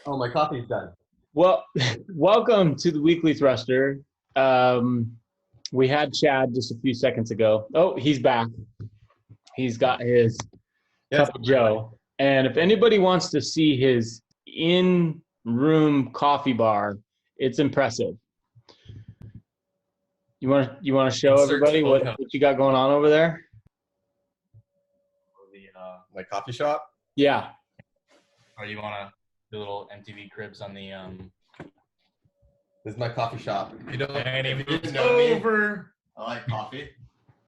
Oh, my coffee's done. Well, welcome to the Weekly Thruster. We had Chad just a few seconds ago. Oh, he's back. He's got his Yes. cup of Joe. And if anybody wants to see his in-room coffee bar, it's impressive. You want to show everybody what you got going on over there? My coffee shop. Yeah. Or you want to do a little MTV Cribs on the This is my coffee shop. If you don't, and if it you moves didn't know me, over. I like coffee.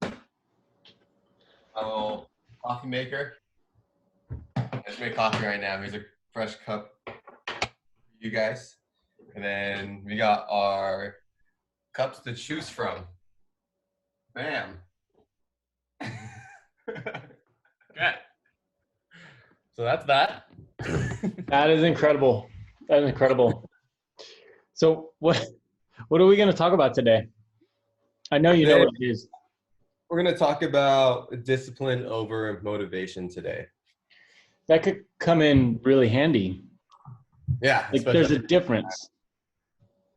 I'm a little coffee maker. I just made coffee right now. Here's a fresh cup for you guys. And then we got our cups to choose from. Bam. Okay. So that's that. That is incredible. That is incredible. So what are we going to talk about today? I know you know what it is. We're going to talk about discipline over motivation today. That could come in really handy. Yeah. Like there's a difference.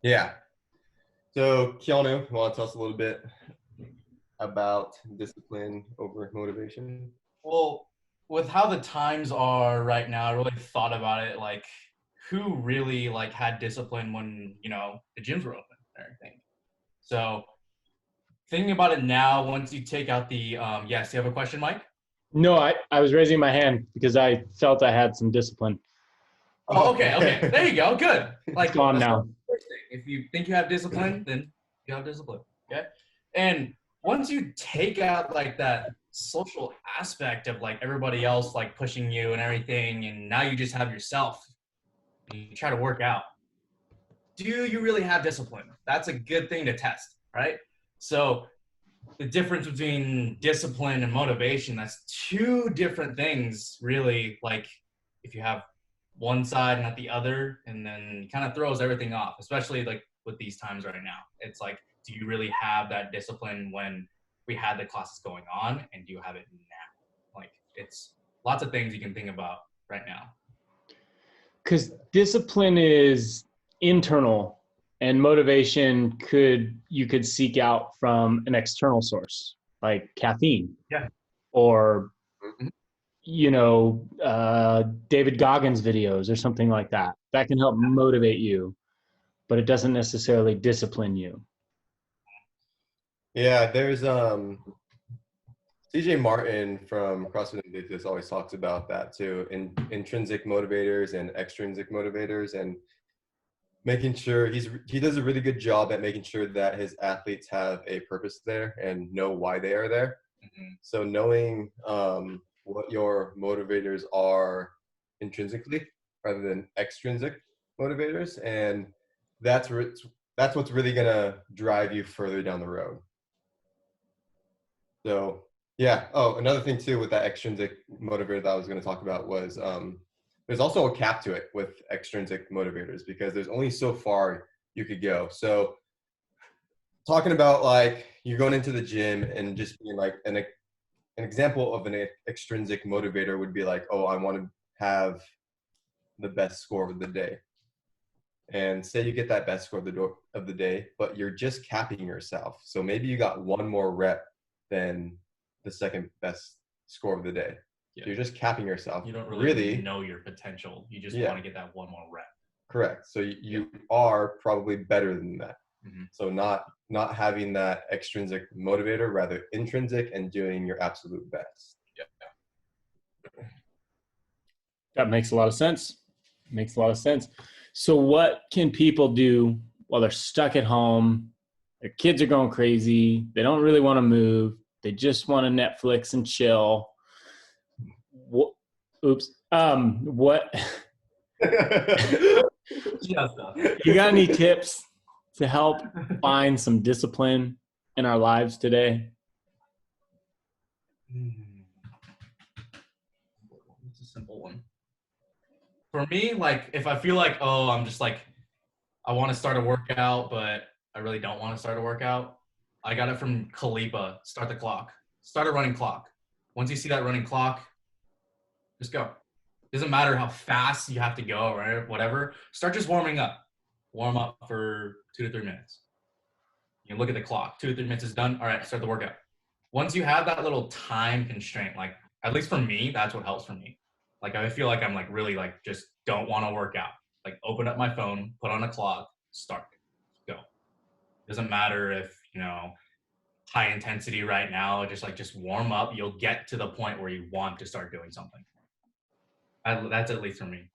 Yeah. So Keanu, you want to tell us a little bit about discipline over motivation? Well, with how the times are right now, I really thought about it, like who really had discipline when, the gyms were open and everything. So thinking about it now, once you take out the, yes, you have a question, Mike? No, I was raising my hand because I felt I had some discipline. Oh, okay. There you go. Good. It's gone now. If you think you have discipline, then you have discipline. Okay. And once you take out that social aspect of everybody else pushing you and everything, and now you just have yourself, you try to work out. Do you really have discipline? That's a good thing to test, right? So the difference between discipline and motivation, that's two different things, really. If you have one side and not the other, and then it kind of throws everything off, especially with these times right now. It's do you really have that discipline when we had the classes going on, and do you have it now? It's lots of things you can think about right now. Because discipline is internal, and motivation you could seek out from an external source, like caffeine. Yeah. Or, David Goggins videos or something like that. That can help motivate you, but it doesn't necessarily discipline you. Yeah, there's CJ Martin from CrossFit Invictus always talks about that too, intrinsic motivators and extrinsic motivators, and making sure he does a really good job at making sure that his athletes have a purpose there and know why they are there. Mm-hmm. So knowing what your motivators are intrinsically rather than extrinsic motivators, and that's what's really gonna drive you further down the road. So yeah. Oh, another thing too with that extrinsic motivator that I was going to talk about was there's also a cap to it with extrinsic motivators, because there's only so far you could go. So talking about you're going into the gym and just being an example of an extrinsic motivator would be oh, I want to have the best score of the day. And say you get that best score of the day, but you're just capping yourself. So maybe you got one more rep than the second best score of the day. Yeah. So you're just capping yourself. You don't really know your potential. You just want to get that one more rep. Correct. So you are probably better than that. Mm-hmm. So not having that extrinsic motivator, rather intrinsic, and doing your absolute best. Yeah. That makes a lot of sense. Makes a lot of sense. So what can people do while they're stuck at home? Their kids are going crazy. They don't really want to move. They just want to Netflix and chill. What? You got any tips to help find some discipline in our lives today? It's a simple one. For me, if I feel I'm just I want to start a workout, but I really don't want to start a workout, I got it from Khalipa. Start the clock. Start a running clock. Once you see that running clock, just go. Doesn't matter how fast you have to go or whatever. Start just warming up. Warm up for 2 to 3 minutes. You look at the clock. 2 to 3 minutes is done. All right, start the workout. Once you have that little time constraint, like at least for me, that's what helps for me. Like I feel like I'm like really like just don't want to work out. Like open up my phone, put on a clock, start, go. Doesn't matter if high intensity right now. Just warm up. You'll get to the point where you want to start doing something. That's at least for me.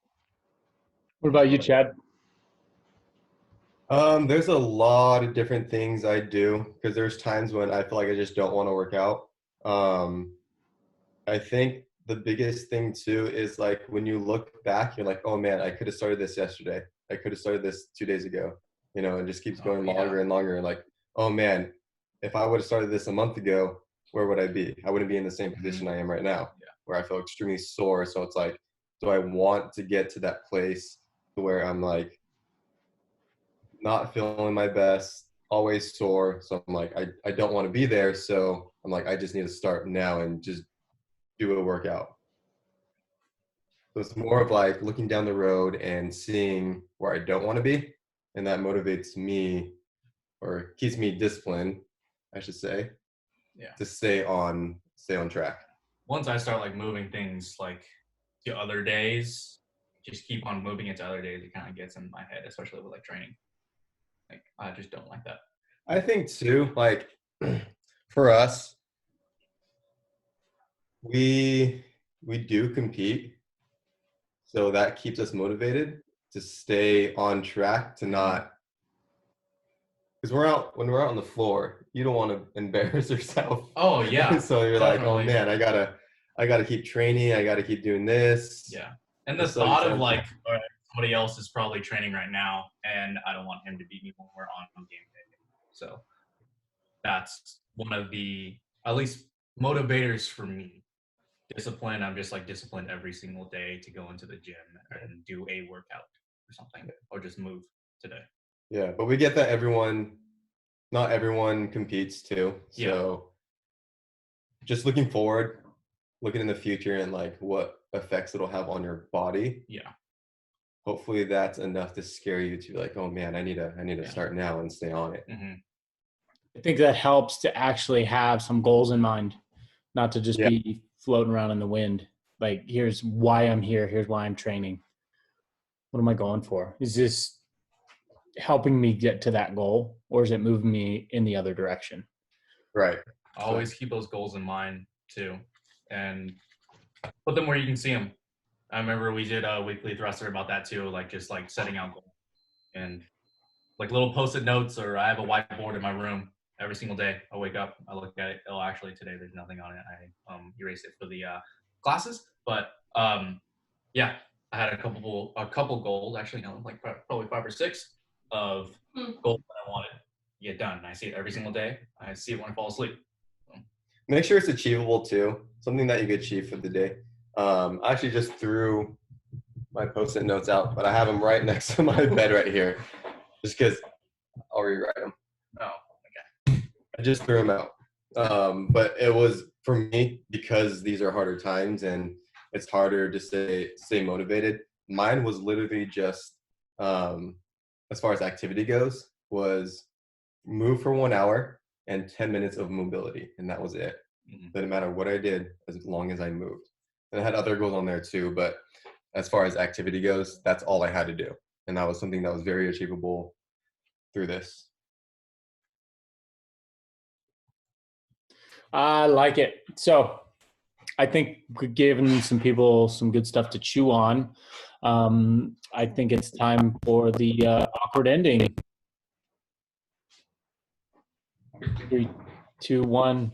What about you, Chad? There's a lot of different things I do because there's times when I feel like I just don't want to work out. I think the biggest thing too is like when you look back, you're like, oh man, I could have started this yesterday. I could have started this 2 days ago. It just keeps going longer and longer. Like, oh man, if I would have started this a month ago, where would I be? I wouldn't be in the same position I am right now, where I feel extremely sore. So it's like, do I want to get to that place where I'm like not feeling my best, always sore? So I'm like, I don't want to be there. So I'm like, I just need to start now and just do a workout. So it's more of like looking down the road and seeing where I don't want to be. And that motivates me or keeps me disciplined, I should say, to stay on track. Once I start like moving things like to other days, just keep on moving it to other days, it kind of gets in my head, especially with like training. Like I just don't like that. I think too, like for us, we do compete. So that keeps us motivated to stay on track, to not, because when we're out on the floor, you don't want to embarrass yourself. Oh yeah. So you're definitely. like, oh man, I gotta keep training, I gotta keep doing this. Yeah. And the thought of like, all right, somebody else is probably training right now and I don't want him to beat me when we're on game day. So that's one of the at least motivators for me. Discipline, I'm just like disciplined every single day to go into the gym and do a workout or something, or just move today. Yeah, but we get that not everyone competes too. So just looking forward, looking in the future and like what effects it'll have on your body. Yeah. Hopefully that's enough to scare you to be like, oh man, I need to start now and stay on it. Mm-hmm. I think that helps to actually have some goals in mind, not to just be floating around in the wind. Like, here's why I'm here. Here's why I'm training. What am I going for? Is this helping me get to that goal, or is it moving me in the other direction? Right. Always keep those goals in mind too, and put them where you can see them. I remember we did a weekly thruster about that too, like just like setting out goals and like little post-it notes, or I have a whiteboard in my room. Every single day I wake up, I look at it. Oh, actually today there's nothing on it. I erased it for the classes. But yeah, I had a couple goals, actually, like probably 5 or 6 of goals that I wanted to get done. And I see it every single day. I see it when I fall asleep. So. Make sure it's achievable too. Something that you could achieve for the day. I actually just threw my post-it notes out, but I have them right next to my bed right here, just because I'll rewrite them. Oh. I just threw them out. But it was for me, because these are harder times and it's harder to stay motivated. Mine was literally just, as far as activity goes, was move for 1 hour and 10 minutes of mobility. And that was it. Mm-hmm. Didn't matter what I did as long as I moved. And I had other goals on there too, but as far as activity goes, that's all I had to do. And that was something that was very achievable through this. I like it. So I think we've given some people some good stuff to chew on. I think it's time for the awkward ending. 3, 2, 1.